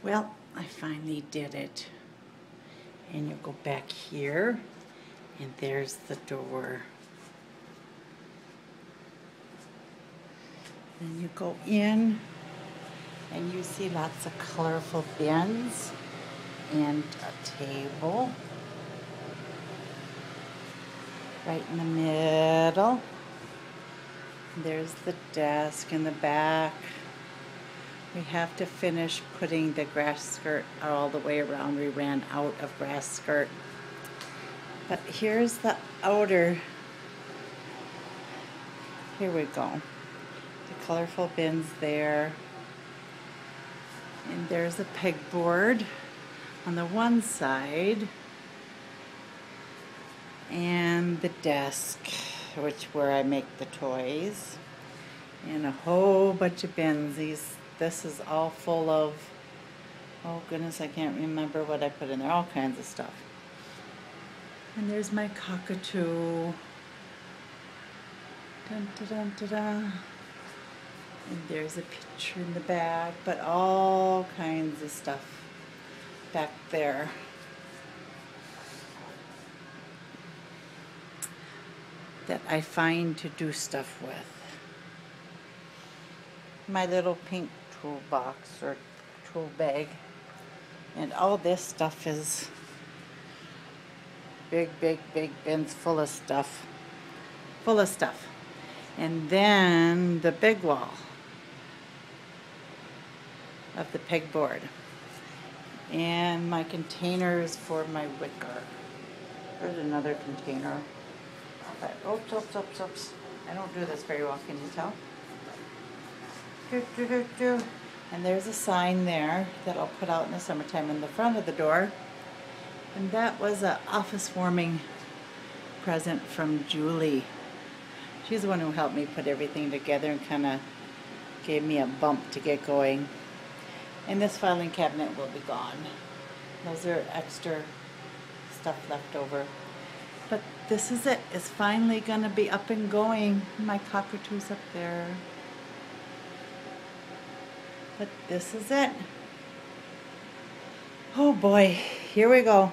Well, I finally did it. And you go back here, and there's the door. And you go in, and you see lots of colorful bins and a table right in the middle. There's the desk in the back. We have to finish putting the grass skirt all the way around. We ran out of grass skirt. But here's the outer. Here we go. The colorful bins there. And there's a pegboard on the one side. And the desk, where I make the toys. And a whole bunch of bins. This is all full of, oh goodness, I can't remember what I put in there. All kinds of stuff. And there's my cockatoo. Dun, dun, dun, dun, dun. And there's a picture in the back, but all kinds of stuff back there. That I find to do stuff with. My little pink toolbox or tool bag. And all this stuff is big bins full of stuff. Full of stuff. And then the big wall of the pegboard. And my containers for my wicker. There's another container. But, oops. I don't do this very well, can you tell? And there's a sign there that I'll put out in the summertime in the front of the door. And that was an office warming present from Julie. She's the one who helped me put everything together and kind of gave me a bump to get going. And this filing cabinet will be gone. Those are extra stuff left over. But this is it. It's finally going to be up and going. My cockatoo's up there. But this is it. Oh boy, here we go.